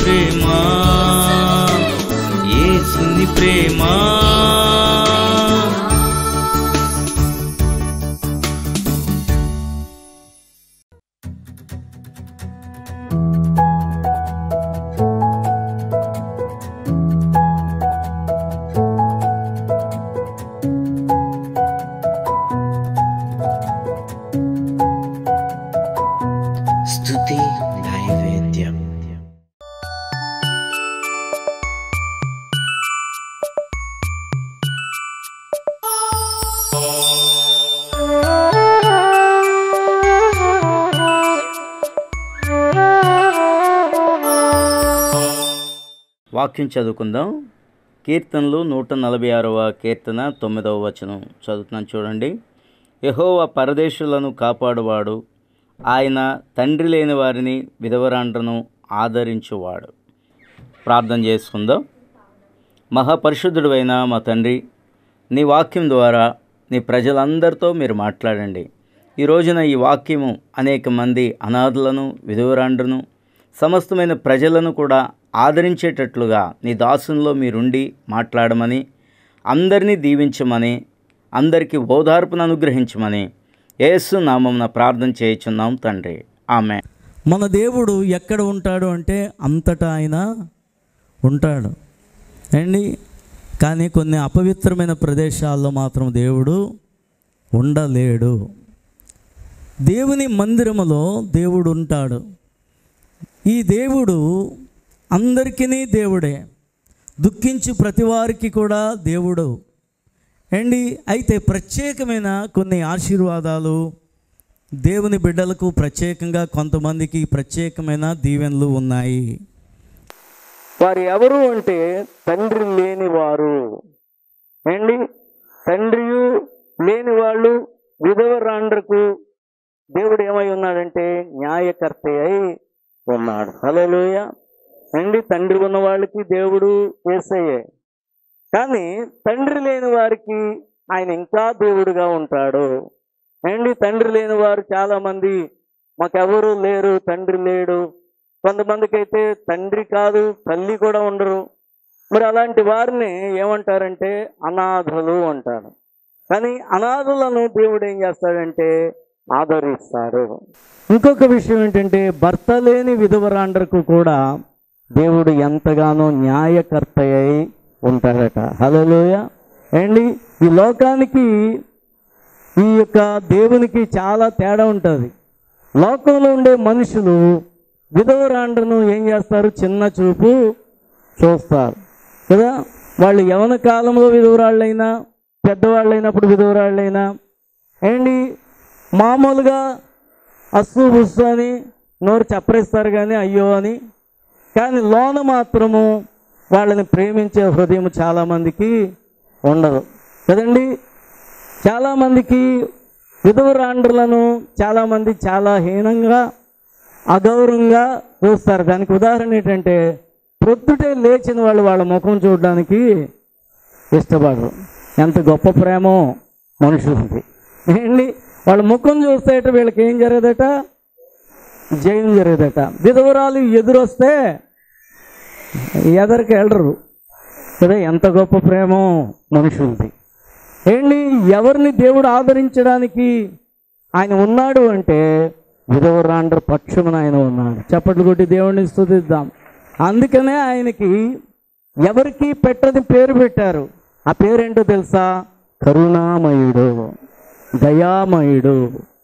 ప్రేమ, యేసుని ప్రేమ. స్తుతి నైవేద్యం. వాక్యం చదువుకుందాం. కీర్తనలు 146వ కీర్తన 9వ వచనం చదువుతున్నాను చూడండి. యెహోవా పరదేశులను కాపాడువాడు, ఆయన తండ్రి లేని వారిని విధవరాండ్రను ఆదరించువాడు. ప్రార్థన చేసుకుందాం. మహాపరిశుద్ధుడైన మా తండ్రి, నీ వాక్యం ద్వారా నీ ప్రజలందరితో మీరు మాట్లాడండి. ఈ రోజున ఈ వాక్యము అనేక మంది అనాథులను, విధవరాండ్రను, సమస్తమైన ప్రజలను కూడా ఆదరించేటట్లుగా నీ దాసునిలో మీరుండి మాట్లాడమని, అందరినీ దీవించమని, అందరికీ ఓదార్పును అనుగ్రహించమని యేసు నామమున ప్రార్థన చేయుచున్నాం తండ్రి, ఆమేన్. మన దేవుడు ఎక్కడ ఉంటాడు అంటే అంతటా ఆయన ఉంటాడు అండి. కానీ కొన్ని అపవిత్రమైన ప్రదేశాల్లో మాత్రం దేవుడు ఉండలేడు. దేవుని మందిరములో దేవుడు ఉంటాడు. ఈ దేవుడు అందరికీ దేవుడే, దుఃఖించు ప్రతివారికి కూడా దేవుడు అండి. అయితే ప్రత్యేకమైన కొన్ని ఆశీర్వాదాలు దేవుని బిడ్డలకు ప్రత్యేకంగా కొంతమందికి ప్రత్యేకమైన దీవెనలు ఉన్నాయి. వారు ఎవరు అంటే తండ్రి లేని వారు అండి. తండ్రి లేని వాళ్ళు, విధవరాండ్రకు దేవుడు ఏమై ఉన్నాడంటే న్యాయకర్త అయి ఉన్నాడు. హల్లెలూయా అండి. తండ్రి ఉన్న వాళ్ళకి దేవుడు యేసయ్యే, కానీ తండ్రి లేని వారికి ఆయన ఇంకా దేవుడుగా ఉంటాడు అండి. తండ్రి లేని వారు చాలామంది మాకెవరూ లేరు, తండ్రి లేడు. కొంతమందికి అయితే తండ్రి కాదు తల్లి కూడా ఉండరు. మరి అలాంటి వారిని ఏమంటారంటే అనాథలు అంటారు. కానీ అనాథులను దేవుడు ఏం చేస్తాడంటే ఆదరిస్తాడు. ఇంకొక విషయం ఏంటంటే భర్త లేని విధవరాండ్రకు కూడా దేవుడు ఎంతగానో న్యాయకర్త అయి ఉంటాడట. హల్లెలూయా అండి. ఈ లోకానికి ఈ యొక్క దేవునికి చాలా తేడా ఉంటుంది. లోకంలో ఉండే మనుషులు విధవరాండ్రను ఏం చేస్తారు, చిన్న చూపు చూస్తారు కదా. వాళ్ళు యవన కాలంలో విధవరాళ్ళైనా, పెద్దవాళ్ళైనప్పుడు విధవరాళ్ళైనా అండి మామూలుగా అస్సు బుస్సు అని నోరు చప్పరిస్తారు కానీ అయ్యో అని. కానీ లోన మాత్రము వాళ్ళని ప్రేమించే హృదయం చాలామందికి ఉండదు కదండి. చాలామందికి విధవరాండ్రులను చాలామంది చాలా హీనంగా, అగౌరవంగా చూస్తారు. దానికి ఉదాహరణ ఏంటంటే ప్రొద్దుటే లేచిన వాళ్ళు వాళ్ళ ముఖం చూడడానికి ఇష్టపడరు. ఎంత గొప్ప ప్రేమో మనుషులకి ఏంటి. వాళ్ళ ముఖం చూస్తేట వీళ్ళకి ఏం జరగదట, జయం జరగదట. విధవరాలు ఎదురొస్తే ఎదరికి వెళ్ళరు కదా. ఎంత గొప్ప ప్రేమో మనుషులది ఏంటి. ఎవరిని దేవుడు ఆదరించడానికి ఆయన ఉన్నాడు అంటే విధవరాండ్ర పక్షమున ఆయన ఉన్నాడు. చప్పట్లు కొట్టి దేవుడిని స్తుతిద్దాం. అందుకనే ఆయనకి ఎవరికి పెట్టని పేరు పెట్టారు. ఆ పేరేంటో తెలుసా? కరుణామయుడు, దయామయుడు,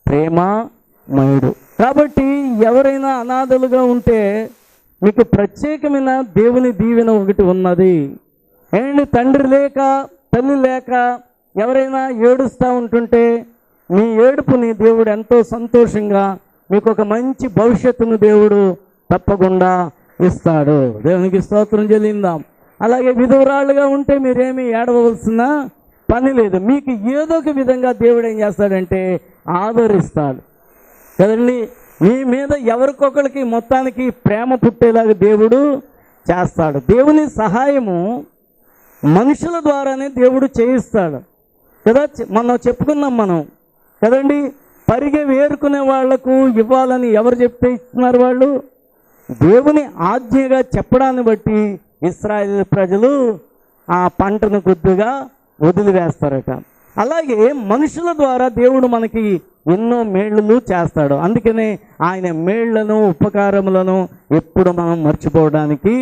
ప్రేమమయుడు. కాబట్టి ఎవరైనా అనాథలుగా ఉంటే మీకు ప్రత్యేకమైన దేవుని దీవెన ఒకటి ఉన్నది ఏంటి. తండ్రి లేక తల్లి లేక ఎవరైనా ఏడుస్తూ ఉంటుంటే మీ ఏడుపుని దేవుడు ఎంతో సంతోషంగా మీకు ఒక మంచి భవిష్యత్తును దేవుడు తప్పకుండా ఇస్తాడు. దేవునికి స్తోత్రం చెల్లిందాం. అలాగే విధవరాళ్ళుగా ఉంటే మీరేమీ ఏడవలసిన పని లేదు. మీకు ఏదో ఒక విధంగా దేవుడు ఏం చేస్తాడంటే ఆదరిస్తాడు కదండి. మీ మీద ఎవరికొకరికి మొత్తానికి ప్రేమ పుట్టేలాగా దేవుడు చేస్తాడు. దేవుని సహాయము మనుషుల ద్వారానే దేవుడు చేయిస్తాడు కదా. మనం చెప్పుకున్నాం మనం కదండి. పరిగె వేరుకునే వాళ్లకు ఇవ్వాలని ఎవరు చెప్తే ఇస్తున్నారు? వాళ్ళు దేవుని ఆజ్ఞగా చెప్పడాన్ని బట్టి ఇశ్రాయేల్ ప్రజలు ఆ పంటను కొద్దిగా వదిలివేస్తారట. అలాగే మనుషుల ద్వారా దేవుడు మనకి ఎన్నో మేళ్ళు చేస్తాడు. అందుకనే ఆయన మేళ్లను ఉపకారములను ఎప్పుడు మనం మర్చిపోవడానికి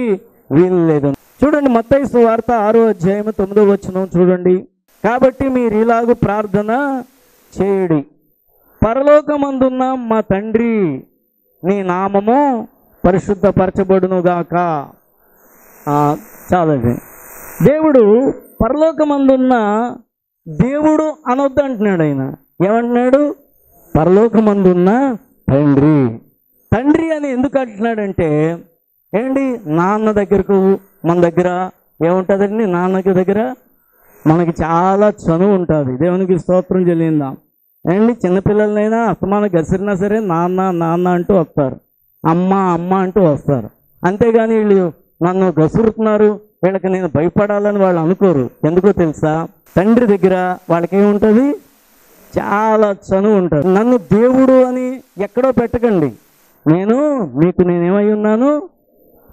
వీలు లేదు. చూడండి, మత్తయి సువార్త 6వ అధ్యాయం 9వ వచనం చూడండి. కాబట్టి మీరు ఇలాగూ ప్రార్థన చేయుడి, పరలోకమందున్న మా తండ్రి, నీ నామము పరిశుద్ధపరచబడునుగాక. చాలండి. దేవుడు పరలోకమందున్న దేవుడు అనొద్దు అంటున్నాడు. ఆయన ఏమంటున్నాడు? పరలోకమందున్న తండ్రి. తండ్రి అని ఎందుకు అంటున్నాడంటే, ఏంటి, నాన్న దగ్గరకు మన దగ్గర ఏముంటుందండి? నాన్నకి దగ్గర మనకి చాలా చనువు ఉంటుంది. దేవునికి స్తోత్రం చెల్లిందాం. ఏంటి, చిన్నపిల్లలనైనా అస్తమానం గసిరినా సరే నాన్న నాన్న అంటూ వస్తారు, అమ్మ అమ్మ అంటూ వస్తారు. అంతేగాని వీళ్ళు నన్ను గసురుతున్నారు, వీళ్ళకి నేను భయపడాలని వాళ్ళు అనుకోరు. ఎందుకో తెలుసా? తండ్రి దగ్గర వాళ్ళకి ఏముంటుంది? చాలా చనువు ఉంటుంది. నన్ను దేవుడు అని ఎక్కడో పెట్టకండి. నేనేమై ఉన్నాను?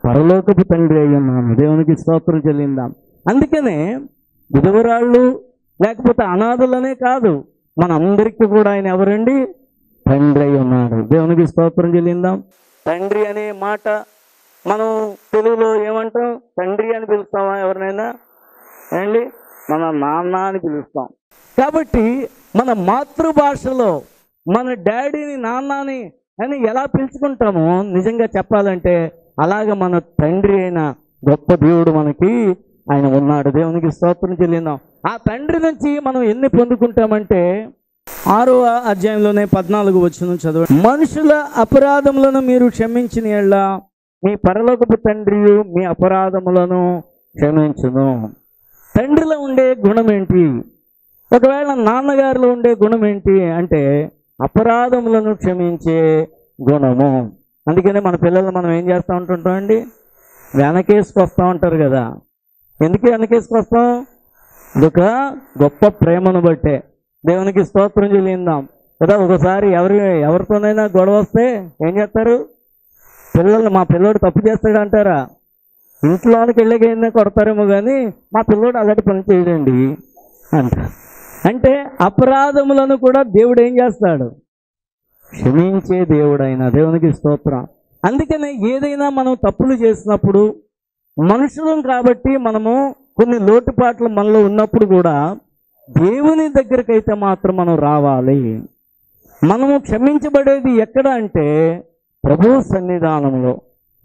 పరలోకపు తండ్రి అయి ఉన్నాను. దేవునికి స్తోత్రం చెల్లిందాం. అందుకనే విధవరాళ్ళు లేకపోతే అనాథలనే కాదు, మనందరికీ కూడా ఆయన ఎవరండి? తండ్రి అయి ఉన్నాడు. దేవునికి స్తోత్రం చెల్లిందాం. తండ్రి అనే మాట మనం తెలుగులో ఏమంటాం? తండ్రి అని పిలుస్తామా ఎవరినైనా? ఏంటి, మన నాన్న అని పిలుస్తాం. కాబట్టి మన మాతృభాషలో మన డాడీని నాన్నని అని ఎలా పిలుచుకుంటామో నిజంగా చెప్పాలంటే అలాగ మన తండ్రి అయిన గొప్ప దేవుడు మనకి ఆయన ఉన్నాడు. దేవునికి స్తోత్రం చెల్లిందాం. ఆ తండ్రి నుంచి మనం ఎన్ని పొందుకుంటామంటే 6వ అధ్యాయంలోనే 14వ వచనం చదవండి. మనుషుల అపరాధములను మీరు క్షమించిన యెడల మీ పరలోకపు తండ్రి మీ అపరాధములను క్షమించును. తండ్రిలో ఉండే గుణం ఏంటి? ఒకవేళ నాన్నగారిలో ఉండే గుణం ఏంటి అంటే అపరాధములను క్షమించే గుణము. అందుకనే మన పిల్లలు మనం ఏం చేస్తూ ఉంటుంటామండి? వెనకేసుకొస్తూ ఉంటారు కదా. ఎందుకు వెనకేసుకొస్తాం? ఇదొక గొప్ప ప్రేమను బట్టే. దేవునికి స్తోత్రం చెల్లిందాం కదా. ఒకసారి ఎవరితోనైనా గొడవ వస్తే ఏం చేస్తారు పిల్లలు? మా పిల్లోడు తప్పు చేస్తాడు అంటారా? ఇంట్లోనికి వెళ్ళగైనా కొడతారేమో కానీ మా పిల్లోడు అలాంటి పని చేయడండి అంటారు. అంటే అపరాధములను కూడా దేవుడు ఏం చేస్తాడు? క్షమించే దేవుడైన. దేవునికి స్తోత్రం. అందుకనే ఏదైనా మనం తప్పులు చేసినప్పుడు మనుషులం కాబట్టి మనము కొన్ని లోటుపాట్లు మనలో ఉన్నప్పుడు కూడా దేవుని దగ్గరకైతే మాత్రం మనం రావాలి. మనము క్షమించబడేది ఎక్కడ అంటే ప్రభు సన్నిధానంలో.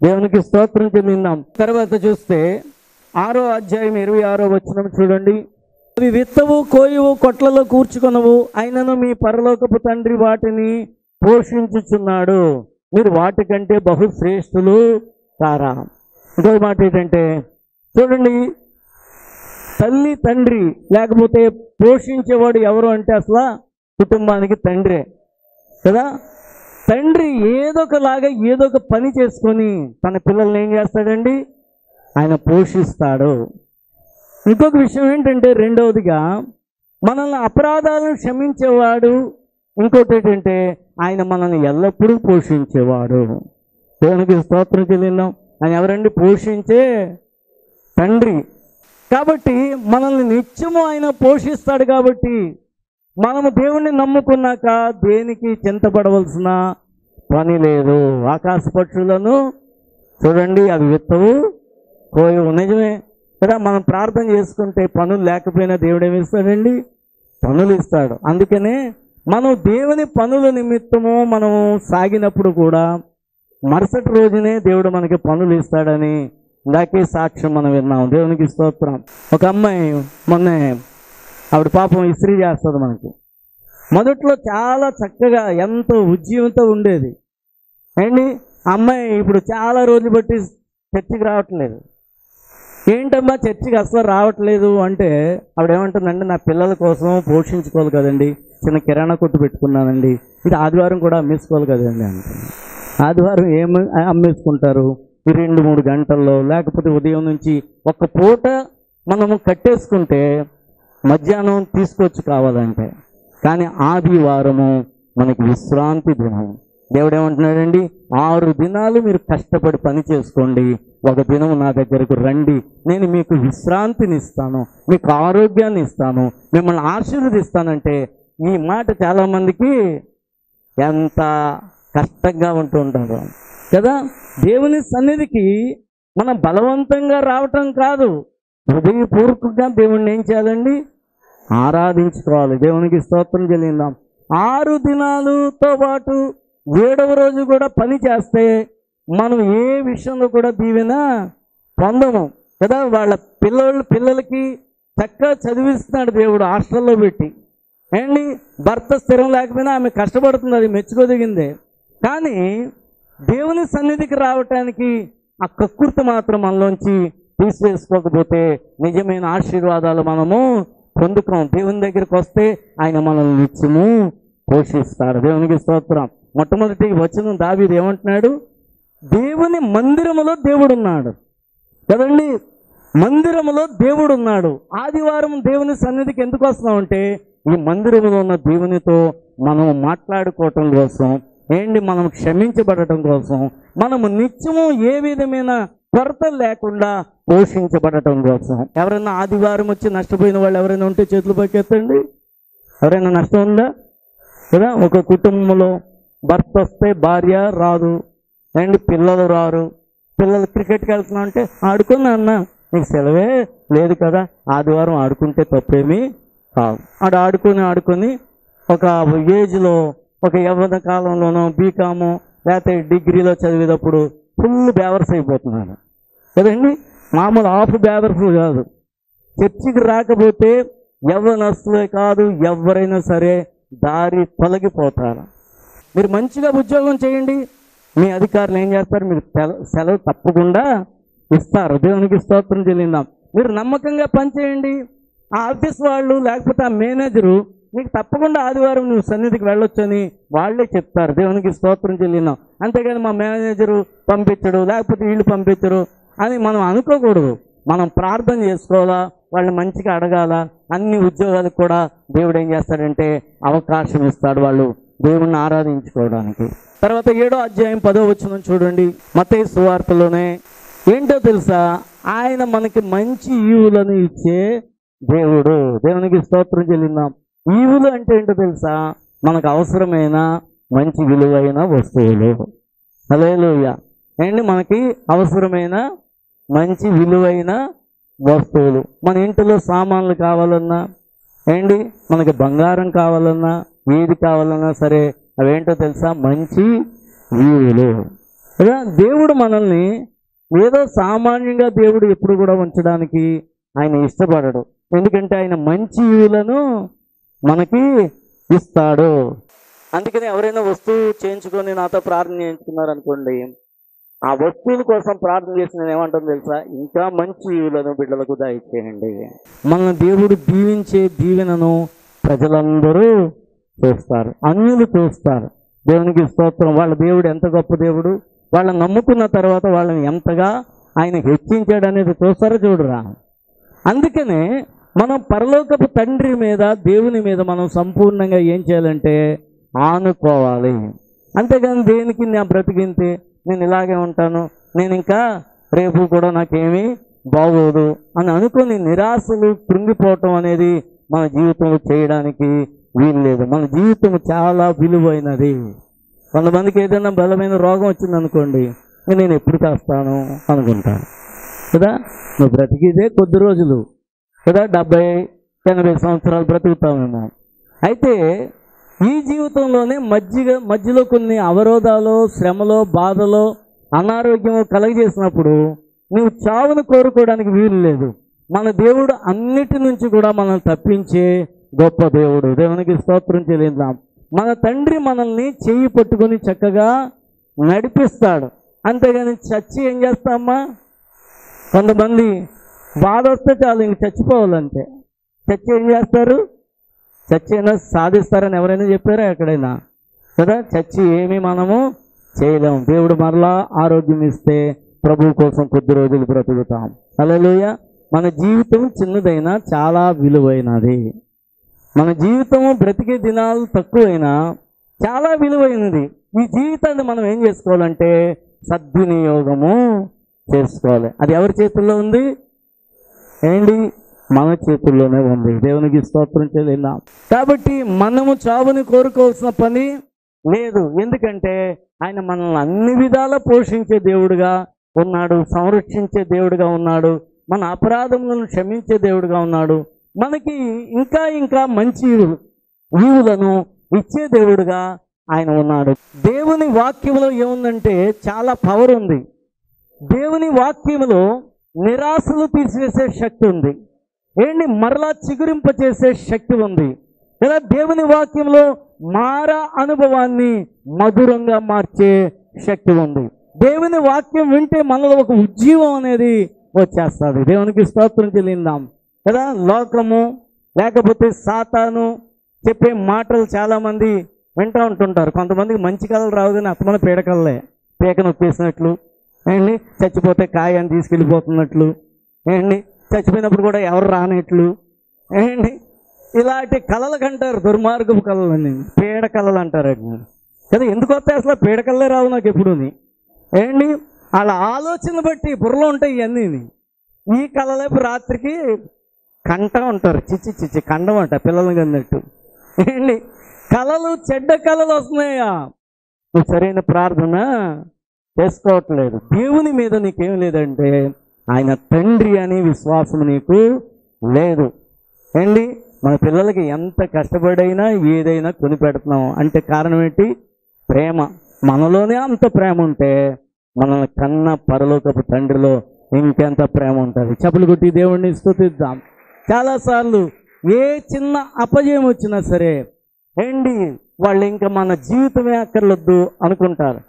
దేవునికి స్తోత్రం చెల్లిందాం. తర్వాత చూస్తే 6వ అధ్యాయం 26వ వచనం చూడండి. అవి విత్తవు కోయువు కొట్లలో కూర్చుకొనవు, అయినను మీ పరలోకపు తండ్రి వాటిని పోషించుచున్నాడు, మీరు వాటికంటే బహుశ్రేష్ఠులు కారా. ఇంకో మాట ఏంటంటే చూడండి, తల్లి తండ్రి లేకపోతే పోషించేవాడు ఎవరు అంటే అసలు కుటుంబానికి తండ్రే కదా. తండ్రి ఏదొకలాగా ఏదో ఒక పని చేసుకొని తన పిల్లల్ని ఏం చేస్తాడండి? ఆయన పోషిస్తాడు. ఇంకొక విషయం ఏంటంటే రెండవదిగా మనల్ని అపరాధాలను క్షమించేవాడు. ఇంకోటి ఏంటంటే ఆయన మనల్ని ఎల్లప్పుడూ పోషించేవాడు. దేవునికి స్తోత్రం చెల్లిందాం. ఆయన ఎవరండి? పోషించే తండ్రి. కాబట్టి మనల్ని నిత్యము ఆయన పోషిస్తాడు. కాబట్టి మనము దేవుణ్ణి నమ్ముకున్నాక దేనికి చింతపడవలసిన పని లేదు. ఆకాశ పక్షులను చూడండి, అవి విత్తవు కోయవు. నిజమే కదా. మనం ప్రార్థన చేసుకుంటే పనులు లేకపోయినా దేవుడు ఏమిస్తాడండి? పనులు ఇస్తాడు. అందుకనే మనం దేవుని పనుల నిమిత్తము మనం సాగినప్పుడు కూడా మరుసటి రోజునే దేవుడు మనకి పనులు ఇస్తాడని ఇందాకే సాక్ష్యం మనం విన్నాం. దేవునికి స్తోత్రం. ఒక అమ్మాయి మొన్నే ఆవిడ పాపం ఇస్త్రీ చేస్తుంది మనకి. మొదట్లో చాలా చక్కగా ఎంతో ఉజ్జీవంతో ఉండేది. ఏంటి అమ్మాయి ఇప్పుడు చాలా రోజులు బట్టి చర్చికి రావట్లేదు. ఏంటమ్మా చర్చికి అసలు రావట్లేదు అంటే ఆవిడ ఏమంటుందండి, నా పిల్లల కోసం పోషించుకోవాలి కదండి, చిన్న కిరాణా కొట్టు పెట్టుకున్నానండి, ఇది ఆదివారం కూడా అమ్మేసుకోవాలి కదండి అంటుంది. ఆదివారం ఏమి అమ్మేసుకుంటారు? 2-3 గంటల్లో, లేకపోతే ఉదయం నుంచి ఒక్క పూట మనము కట్టేసుకుంటే మధ్యాహ్నం తీసుకొచ్చి కావాలంటే. కానీ ఆదివారము మనకి విశ్రాంతి దినం. దేవుడు ఏమంటున్నాడండి, 6 దినాలు మీరు కష్టపడి పని చేసుకోండి, ఒక దినం నా దగ్గరకు రండి, నేను మీకు విశ్రాంతిని ఇస్తాను, మీకు ఆరోగ్యాన్ని ఇస్తాను, మిమ్మల్ని ఆశీర్వదిస్తానంటే ఈ మాట చాలామందికి ఎంత కష్టంగా ఉంటూ ఉంటారు కదా. దేవుని సన్నిధికి మనం బలవంతంగా రావటం కాదు, హృదయపూర్వకంగా దేవుణ్ణి ఏం చేయాలండి, ఆరాధించుకోవాలి. దేవునికి స్తోత్రం చెల్లిద్దాం. 6 దినాలతో పాటు 7వ రోజు కూడా పని చేస్తే మనం ఏ విషయంలో కూడా దీవెన పొందము కదా. వాళ్ళ పిల్లలకి చక్కగా చదివిస్తున్నాడు దేవుడు హాస్టల్లో పెట్టి. ఏంటి, భర్త స్థిరం లేకపోయినా ఆమె కష్టపడుతుంది, అది మెచ్చుకోదగిందే. కానీ దేవుని సన్నిధికి రావటానికి ఆ కక్కుర్తి మాత్రం మనలోంచి తీసివేసుకోకపోతే నిజమైన ఆశీర్వాదాలు మనము పొందుకోం. దేవుని దగ్గరికి వస్తే ఆయన మనల్ని నిత్యము పోషిస్తాడు. దేవునికి స్తోత్రం. మొట్టమొదటి వచనం దావీదు ఏమంటున్నాడు, దేవుని మందిరములో దేవుడు ఉన్నాడు కదండి. మందిరములో దేవుడు ఉన్నాడు. ఆదివారం దేవుని సన్నిధికి ఎందుకు వస్తున్నామంటే ఈ మందిరంలో ఉన్న దేవునితో మనం మాట్లాడుకోవటం కోసం, ఏంటి, మనం క్షమించబడటం కోసం, మనము నిత్యము ఏ విధమైన కొరత లేకుండా పోషించబడటం కోసం. ఎవరైనా ఆదివారం వచ్చి నష్టపోయిన వాళ్ళు ఎవరైనా ఉంటే చేతులు పైకెత్తండి. ఎవరైనా నష్టం ఉందా కదా. ఒక కుటుంబంలో భర్త వస్తే భార్య రాదు, అండ్ పిల్లలు రారు. పిల్లలు క్రికెట్కి వెళ్తున్నా అంటే ఆడుకున్నా అన్న, నీకు సెలవే లేదు కదా, ఆదివారం ఆడుకుంటే తప్పేమీ కాదు. ఆడుకొని ఒక ఏజ్లో, ఒక యవ్వన కాలంలోనో బీకాము లేకపోతే డిగ్రీలో చదివేటప్పుడు ఫుల్ బేవర్స్ అయిపోతున్నాడు కదండి. మామూలు హాఫ్ బేవర్స్ కాదు. చర్చికి రాకపోతే యవ్వనస్తులే కాదు, ఎవరైనా సరే దారి తొలగిపోతారు. మీరు మంచిగా ఉద్యోగం చేయండి, మీ అధికారులు ఏం చేస్తారు, మీరు సెలవు తప్పకుండా ఇస్తారు. దేవునికి స్తోత్రం చెల్లిద్దాం. మీరు నమ్మకంగా పనిచేయండి, ఆ ఆఫీస్ వాళ్ళు లేకపోతే ఆ మేనేజరు మీకు తప్పకుండా ఆదివారం నువ్వు సన్నిధికి వెళ్ళొచ్చని వాళ్ళే చెప్తారు. దేవునికి స్తోత్రం చెల్లిద్దాం. అంతేగాని మా మేనేజరు పంపించడు లేకపోతే వీళ్ళు పంపించరు అని మనం అనుకోకూడదు. మనం ప్రార్థన చేసుకోవాలా, వాళ్ళని మంచిగా అడగాల. అన్ని ఉద్యోగాలకు కూడా దేవుడు ఏం చేస్తాడంటే అవకాశం ఇస్తాడు వాళ్ళు దేవుణ్ణి ఆరాధించుకోవడానికి. తర్వాత 7వ అధ్యాయం 10వ వచనం చూడండి. మత్తయి సువార్తలోనే ఏంటో తెలుసా, ఆయన మనకి మంచి ఈవులను ఇచ్చే దేవుడు. దేవునికి స్తోత్రం చెల్లిద్దాం. ఈవులు అంటే ఏంటో తెలుసా, మనకు అవసరమైన మంచి విలువైన వస్తువులు. హల్లెలూయా. ఏంటి, మనకి అవసరమైన మంచి విలువైన వస్తువులు. మన ఇంటిలో సామాన్లు కావాలన్నా, ఏంటి, మనకి బంగారం కావాలన్నా, ఏది కావాలన్నా సరే అవేంటో తెలుసా, మంచి ఈవులు. దేవుడు మనల్ని ఏదో సామాన్యంగా దేవుడు ఎప్పుడు కూడా ఉంచడానికి ఆయన ఇష్టపడడు. ఎందుకంటే ఆయన మంచి ఈవులను మనకి ఇస్తాడు. అందుకని ఎవరైనా వస్తువు చేయించుకొని నాతో ప్రార్థన చేయించుకున్నారు అనుకోండి, ఆ వస్తువుల కోసం ప్రార్థన చేసి నేను ఏమంటాను తెలుసా, ఇంకా మంచి ఈవులను బిడ్డలకు దయచేయండి. మన దేవుడు దీవించే దీవెనను ప్రజలందరూ చూస్తారు, అన్యులు చూస్తారు. దేవునికి స్తోత్రం. వాళ్ళ దేవుడు ఎంత గొప్ప దేవుడు, వాళ్ళని నమ్ముకున్న తర్వాత వాళ్ళని ఎంతగా ఆయన హెచ్చించాడు అనేది చూస్తారో చూడరా. అందుకనే మనం పరలోకపు తండ్రి మీద, దేవుని మీద మనం సంపూర్ణంగా ఏం చేయాలంటే ఆనుకోవాలి. అంతేగాని దేనికి నా బ్రతికింతే, నేను ఇలాగే ఉంటాను, నేను ఇంకా రేపు కూడా నాకేమీ బాగోదు అని అనుకుని నిరాశలు కృంగిపోవటం అనేది మన జీవితంలో చేయడానికి వీలు లేదు. మన జీవితం చాలా విలువైనది. కొంతమందికి ఏదైనా బలమైన రోగం వచ్చిందనుకోండి, నేను ఎప్పుడు కాస్తాను అనుకుంటాను కదా. నువ్వు బ్రతికిదే కొద్ది రోజులు కదా, 70-80 సంవత్సరాలు బ్రతుకుతామేమో. అయితే ఈ జీవితంలోనే మధ్యలో కొన్ని అవరోధాలు, శ్రమలో, బాధలో, అనారోగ్యము కలగజేసినప్పుడు నువ్వు చావును కోరుకోవడానికి వీలు లేదు. మన దేవుడు అన్నిటి నుంచి కూడా మనల్ని తప్పించే గొప్ప దేవుడు. దేవునికి స్తోత్రం చెల్లిద్దాం. మన తండ్రి మనల్ని చెయ్యి పట్టుకొని చక్కగా నడిపిస్తాడు. అంతేగాని చచ్చి ఏం చేస్తామా, కొంతమంది బాధ వస్తే చాలు ఇంక చచ్చిపోవాలంటే. చచ్చి ఏం చేస్తారు, చచ్చి అయినా సాధిస్తారని ఎవరైనా చెప్పారా ఎక్కడైనా కదా. చచ్చి ఏమీ మనము చేయలేము. దేవుడు మరలా ఆరోగ్యం ఇస్తే ప్రభు కోసం కొద్ది రోజులు బ్రతుకుతాం. హల్లెలూయా. మన జీవితం చిన్నదైనా చాలా విలువైనది. మన జీవితము బ్రతికే దినాలు తక్కువైనా చాలా విలువైనది. ఈ జీవితాన్ని మనం ఏం చేసుకోవాలంటే సద్వినియోగము చేసుకోవాలి. అది ఎవరి చేతుల్లో ఉంది? ఏంటి? మన చేతుల్లోనే ఉంది. దేవునికి స్తోత్రం చెల్లిద్దాం. కాబట్టి మనము చావుని కోరుకోవాల్సిన పని లేదు. ఎందుకంటే ఆయన మనల్ని అన్ని విధాలా పోషించే దేవుడుగా ఉన్నాడు, సంరక్షించే దేవుడుగా ఉన్నాడు, మన అపరాధములను క్షమించే దేవుడుగా ఉన్నాడు, మనకి ఇంకా ఇంకా మంచి ఈవులను ఇచ్చే దేవుడుగా ఆయన ఉన్నాడు. దేవుని వాక్యంలో ఏముందంటే చాలా పవర్ ఉంది. దేవుని వాక్యంలో నిరాశలు తీసివేసే శక్తి ఉంది. ఏంటి? మరలా చిగురింప చేసే శక్తి ఉంది. లేదా దేవుని వాక్యంలో అనుభవాన్ని మధురంగా మార్చే శక్తి ఉంది. దేవుని వాక్యం వింటే మనలో ఒక ఉజ్జీవం అనేది వచ్చేస్తుంది. దేవునికి స్తోత్రం చెల్లిద్దాం కదా. లోకము లేకపోతే సాతాను చెప్పే మాటలు చాలామంది వింటూ ఉంటుంటారు. కొంతమందికి మంచి కళలు రావు, కానీ అత్తమన పీడకలలే, పీక నొప్పేసినట్లు, ఏంటి చచ్చిపోతే కాయాన్ని తీసుకెళ్ళిపోతున్నట్లు, ఏంటి చచ్చిపోయినప్పుడు కూడా ఎవరు రానట్లు, ఏంటి ఇలాంటి కళలు కంటారు. దుర్మార్గపు కళలు అని పీడ కళలు అంటారు కదా. ఎందుకు వస్తాయి అసలు? పీడకలలే రావు నాకు ఎప్పుడుని. ఏంటి వాళ్ళ ఆలోచన బట్టి బుర్రలో ఉంటాయి ఇవన్నీ. ఈ కళలేపు రాత్రికి కంట ఉంటారు. చిచ్చి కండం అంట పిల్లలకి అన్నట్టు. ఏంటి కళలు, చెడ్డ కళలు వస్తున్నాయా? నువ్వు సరైన ప్రార్థన చేసుకోవట్లేదు. దేవుని మీద నీకేం లేదంటే ఆయన తండ్రి అనే విశ్వాసం నీకు లేదు. ఏంటి మన పిల్లలకి ఎంత కష్టపడైనా ఏదైనా కొనిపెడుతున్నాం అంటే కారణం ఏంటి? ప్రేమ. మనలోనే అంత ప్రేమ ఉంటే మనల్ని కన్న పరలోకపు తండ్రిలో ఇంకెంత ప్రేమ ఉంటుంది. చెప్పులు కొట్టి దేవుణ్ణి స్తుతిద్దాం. చాలాసార్లు ఏ చిన్న అపజయం వచ్చినా సరే ఏంటి వాళ్ళు ఇంకా మన జీవితమే అక్కర్లొద్దు అనుకుంటారు.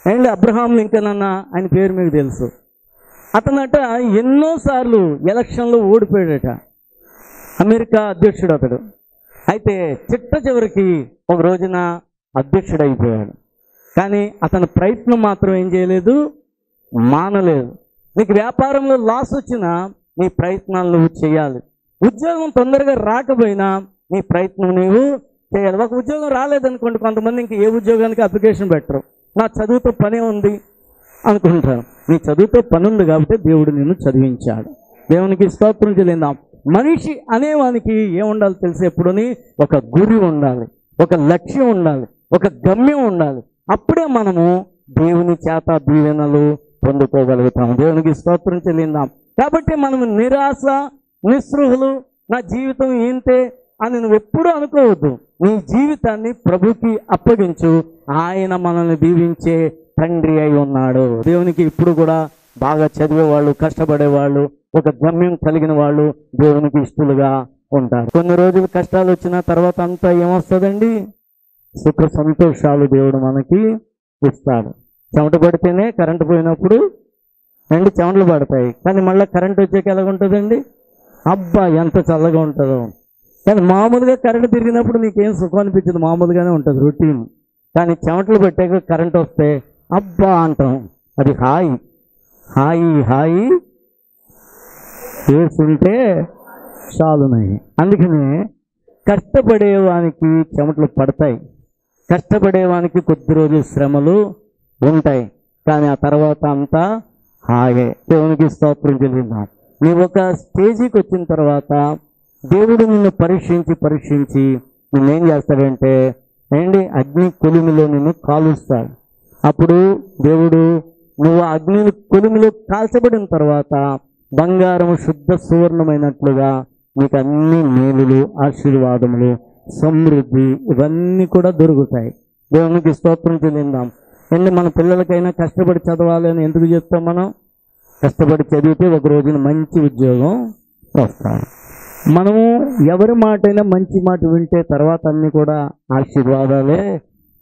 ఏంటి అబ్రహాం లింకన్ అన్న ఆయన పేరు మీకు తెలుసు. అతనట ఎన్నోసార్లు ఎలక్షన్లో ఓడిపోయాడట. అమెరికా అధ్యక్షుడు అతడు. అయితే చిట్ట చివరికి ఒక రోజున అధ్యక్షుడు అయిపోయాడు. కానీ అతని ప్రయత్నం మాత్రం ఏం చేయలేదు, మానలేదు. నీకు వ్యాపారంలో లాస్ వచ్చినా నీ ప్రయత్నాలు నువ్వు చేయాలి. ఉద్యోగం తొందరగా రాకపోయినా నీ ప్రయత్నం నీవు చేయాలి. ఒక ఉద్యోగం రాలేదనుకోండి, కొంతమంది ఇంక ఏ ఉద్యోగానికి అప్లికేషన్ పెట్టరు. నా చదువుతో పనే ఉంది అనుకుంటారు. నీ చదువుతో పని ఉంది కాబట్టి దేవుడు నిన్ను చదివించాడు. దేవునికి స్తోత్రం చెల్లిద్దాం. మనిషి అనేవానికి ఏముండాలి తెలిసి? ఎప్పుడుని ఒక గురి ఉండాలి, ఒక లక్ష్యం ఉండాలి, ఒక గమ్యం ఉండాలి. అప్పుడే మనము దేవుని చేత దీవెనలు పొందుకోగలుగుతాం. దేవునికి స్తోత్రం చెల్లిద్దాం. కాబట్టి మనము నిరాశ, నిస్పృహలు, నా జీవితం ఏంటే అని నువ్వు ఎప్పుడూ అనుకోవద్దు. నీ జీవితాన్ని ప్రభుకి అప్పగించు. ఆయన మనల్ని దీవించే తండ్రి అయి ఉన్నాడు. దేవునికి ఇప్పుడు కూడా బాగా చదివేవాళ్ళు, కష్టపడేవాళ్ళు, ఒక గమ్యం కలిగిన వాళ్ళు దేవునికి ఇష్టలుగా ఉంటారు. కొన్ని రోజులు కష్టాలు వచ్చిన తర్వాత అంతా ఏమొస్తుందండి? సుఖ సంతోషాలు దేవుడు మనకి ఇస్తాడు. చెమట పడితేనే కరెంటు పోయినప్పుడు అండి చెమటలు పడతాయి, కానీ మళ్ళీ కరెంట్ వచ్చాక ఎలాగుంటుందండి? అబ్బా ఎంత చల్లగా ఉంటుందో. కానీ మామూలుగా కరెంటు తిరిగినప్పుడు నీకేం సుఖం అనిపించదు, మామూలుగానే ఉంటుంది రొటీన్. కానీ చెమటలు పెట్టాక కరెంట్ వస్తే అబ్బా అంటాం. అది హాయి హాయి హాయి వేసుంటే చాలున్నాయి. అందుకనే కష్టపడేవానికి చెమటలు పడతాయి, కష్టపడేవానికి కొద్ది రోజులు శ్రమలు ఉంటాయి, కానీ ఆ తర్వాత అంతా హాయే. దేవునికి స్తోత్రం చెల్లిద్దాం. నీవు ఒక స్టేజీకి వచ్చిన తర్వాత దేవుడు నిన్ను పరీక్షించి నిన్నేం చేస్తాడంటే ఏంటి అగ్ని కొలిమిలో నిన్ను కాలుస్తాడు. అప్పుడు దేవుడు నువ్వు అగ్ని కొలిమిలో కాల్చబడిన తర్వాత బంగారము శుద్ధ సువర్ణమైనట్లుగా నీకు అన్ని మేలులు, ఆశీర్వాదములు, సమృద్ధి ఇవన్నీ కూడా దొరుకుతాయి. దేవునికి స్తోత్రం చెల్లిద్దాం. ఏంటి మన పిల్లలకైనా కష్టపడి చదవాలి అని ఎందుకు చెప్తాం? మనం కష్టపడి చదివితే ఒక రోజున మంచి ఉద్యోగం వస్తాడు. మనము ఎవరి మాట అయినా మంచి మాట వింటే తర్వాత అన్నీ కూడా ఆశీర్వాదాలే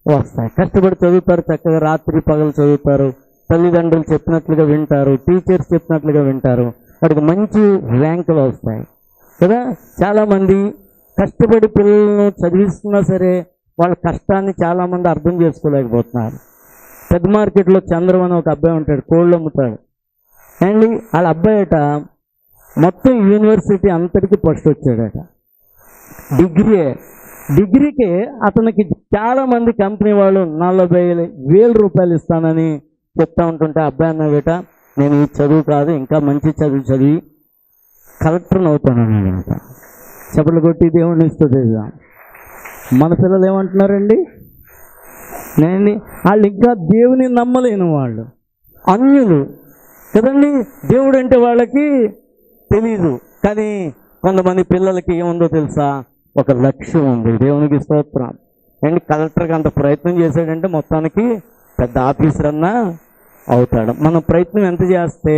వస్తాయి. కష్టపడి చదువుతారు, చక్కగా రాత్రి పగలు చదువుతారు, తల్లిదండ్రులు చెప్పినట్లుగా వింటారు, టీచర్స్ చెప్పినట్లుగా వింటారు, వాడికి మంచి ర్యాంకులు వస్తాయి కదా. చాలామంది కష్టపడి పిల్లలను చదివిస్తున్నా సరే వాళ్ళ కష్టాన్ని చాలామంది అర్థం చేసుకోలేకపోతున్నారు. పెద్ద మార్కెట్లో చంద్రం అని ఒక అబ్బాయి ఉంటాడు, కోళ్ళు అమ్ముతాడు అండి. వాళ్ళ అబ్బాయి అట మొత్తం యూనివర్సిటీ అంతటికి ఫస్ట్ వచ్చాడట. డిగ్రీయే డిగ్రీకే అతనికి చాలామంది కంపెనీ వాళ్ళు 40,000 రూపాయలు ఇస్తానని చెప్తా ఉంటుంటే, అబ్బాయి అన్న బేట నేను ఈ చదువు కాదు, ఇంకా మంచి చదువు చదివి కలెక్టర్ని అవుతానని అంట. చెప్పలు కొట్టి దేవుడిని ఇస్తుంది. మన పిల్లలు ఏమంటున్నారండి? వాళ్ళు ఇంకా దేవుని నమ్మలేని వాళ్ళు, అన్యులు కదండి. దేవుడు అంటే వాళ్ళకి తెలీదు. కానీ కొంతమంది పిల్లలకి ఏముందో తెలుసా? ఒక లక్ష్యం ఉంది. దేవునికి స్తోత్రం. అండ్ కలెక్టర్కి అంత ప్రయత్నం చేశాడంటే మొత్తానికి పెద్ద ఆఫీసర్ అన్నా అవుతాడు. మనం ప్రయత్నం ఎంత చేస్తే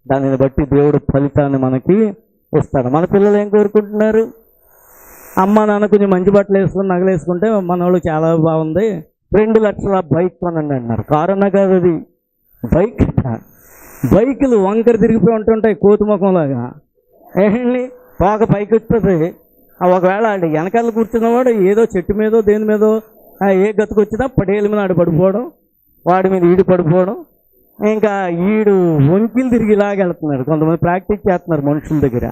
దానిని బట్టి దేవుడు ఫలితాన్ని మనకి ఇస్తాడు. మన పిల్లలు ఏం కోరుకుంటున్నారు? అమ్మ నాన్న కొంచెం మంచి బట్టలు వేసుకుని నగలు వేసుకుంటే మన వాళ్ళు చాలా బాగుంది, 2 లక్షల బైక్ కొనండి అన్నారు. కారు అన్నా కాదు, అది బైక్. బైకులు వంకర తిరిగిపోయి ఉంటుంటాయి కోతి ముఖంలాగా. ఏంటి తోక పైకి వస్తుంది. ఒకవేళ వెనకాల కూర్చున్నవాడు ఏదో చెట్టు మీదో దేని మీదో ఏ గతుకొచ్చినా పడేల మీద ఆడు పడిపోవడం, వాడి మీద ఈడు పడిపోవడం, ఇంకా ఈడు వంకిలు తిరిగి ఇలాగెళ్తున్నారు. కొంతమంది ప్రాక్టీస్ చేస్తున్నారు మనుషుల దగ్గర.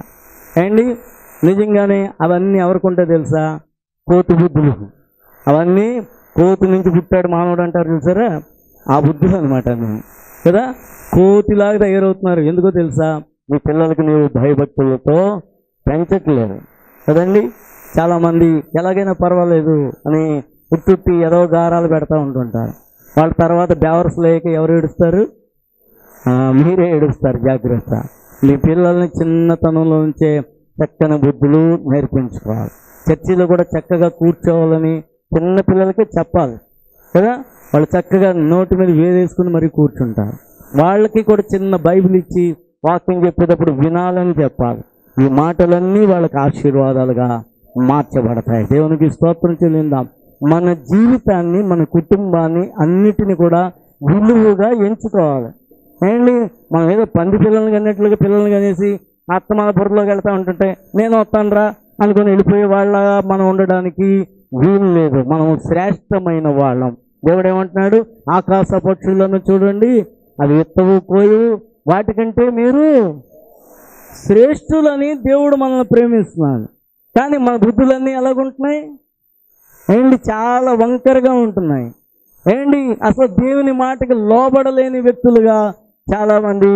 అండి నిజంగానే అవన్నీ ఎవరికుంటే తెలుసా? కోతి బుద్ధులు. అవన్నీ కోతి నుంచి పుట్టాడు మానవుడు అంటారు చూసారా, ఆ బుద్ధులు అనమాట కదా. కోతిలాగా తయారవుతున్నారు. ఎందుకో తెలుసా? మీ పిల్లలకి నీవు భయభక్తులతో పెంచట్లేదు కదండి. చాలామంది ఎలాగైనా పర్వాలేదు అని పుట్టుట్టి ఏదో గారాలు పెడతా ఉంటుంటారు. వాళ్ళ తర్వాత బేవర్స్ లేక ఎవరు ఏడుస్తారు? మీరే ఏడుస్తారు. జాగ్రత్త. మీ పిల్లల్ని చిన్నతనంలో నుంచే చక్కని బుద్ధులు నేర్పించుకోవాలి. చర్చిలో కూడా చక్కగా కూర్చోవాలని చిన్న పిల్లలకి చెప్పాలి కదా. వాళ్ళు చక్కగా నోటి మీద వేదేసుకుని మరీ కూర్చుంటారు. వాళ్ళకి కూడా చిన్న బైబిల్ ఇచ్చి వాక్యం చెప్పేటప్పుడు వినాలని చెప్పాలి. ఈ మాటలన్నీ వాళ్ళకి ఆశీర్వాదాలుగా మార్చబడతాయి. దేవునికి స్తోత్రం చెల్లిద్దాం. మన జీవితాన్ని, మన కుటుంబాన్ని అన్నిటిని కూడా విలువగా ఎంచుకోవాలి. ఏంటి మనం ఏదో పంది పిల్లల్ని కన్నట్లుగా పిల్లల్ని కనేసి ఆత్మపురంలోకి వెళ్తూ ఉంటుంటే నేను వస్తానురా అనుకుని వెళ్ళిపోయే వాళ్ళ మనం ఉండడానికి వీలు లేదు. మనం శ్రేష్టమైన వాళ్ళం. దేవుడు ఏమంటున్నాడు? ఆకాశ పక్షులను చూడండి, అవి ఎత్తవు కోయవు, వాటికంటే మీరు శ్రేష్ఠులని దేవుడు మనల్ని ప్రేమిస్తున్నాడు. కానీ మన బుద్ధులన్నీ ఎలాగుంటున్నాయి? ఏంటి చాలా వంకరగా ఉంటున్నాయి. ఏంటి అసలు దేవుని మాటకి లోబడలేని వ్యక్తులుగా చాలామంది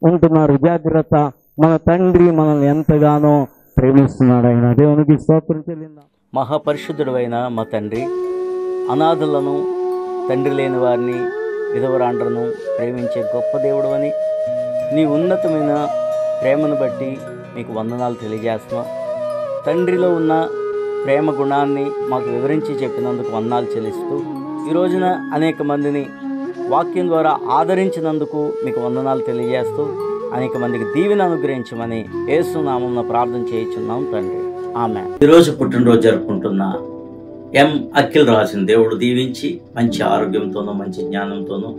ఉంటున్నారు. జాగ్రత్త. మన తండ్రి మనల్ని ఎంతగానో ప్రేమిస్తున్నాడు. ఆయన దేవునికి స్తోత్రం చెల్లిందాం. మహాపరిశుద్ధుడైన మా తండ్రి, అనాథులను, తండ్రి లేని వారిని, విధవరాండ్రను ప్రేమించే గొప్ప దేవుడు అని నీ ఉన్నతమైన ప్రేమను బట్టి మీకు వందనాలు తెలియజేస్తున్నాం. తండ్రిలో ఉన్న ప్రేమ గుణాన్ని మాకు వివరించి చెప్పినందుకు వందనాలు చెల్లిస్తూ, ఈ రోజున అనేక మందిని వాక్యం ద్వారా ఆదరించినందుకు మీకు వందనాలు తెలియజేస్తూ, అనేక మందికి దీవెన అనుగ్రహించమని యేసు నామమున ప్రార్థన చేయించున్నాం తండ్రి. ఆమేన్. ఈరోజు పుట్టినరోజు జరుపుకుంటున్న ఎం అఖిల్ రాజుని దేవుడు దీవించి మంచి ఆరోగ్యంతోనూ మంచి జ్ఞానంతోనూ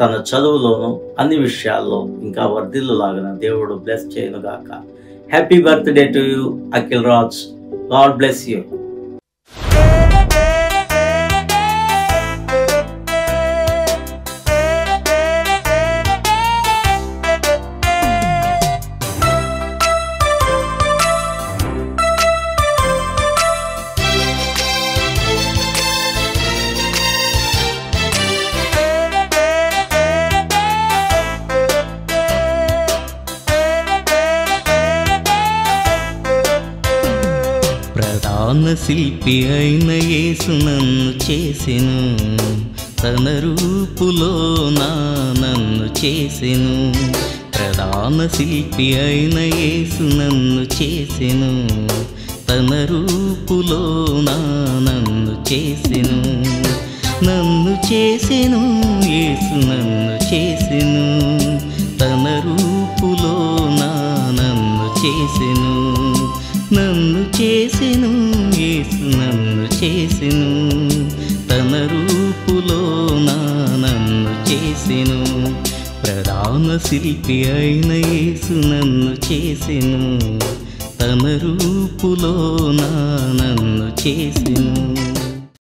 తన చదువులోనూ అన్ని విషయాల్లో ఇంకా వర్ధిల్లులాగిన దేవుడు బ్లెస్ చేయను గాక. Happy birthday to you Akhil Raj. God bless you. ప్రధాన శిల్పి అయిన యేసు నన్ను చేసెను, తన రూపులో నన్ను చేసెను. ప్రధాన శిల్పి అయిన యేసు నన్ను చేసెను, తన రూపులో నన్ను చేసెను. నన్ను చేసెను యేసు నన్ను చేసెను, తన రూపులో నన్ను చేసెను. నన్ను చేసెను యేసు నన్ను చేసెను, తన రూపులో నన్ను చేసెను. ప్రధాన శిల్పి అయిన యేసు నన్ను చేసెను, తన రూపులో నన్ను చేసెను.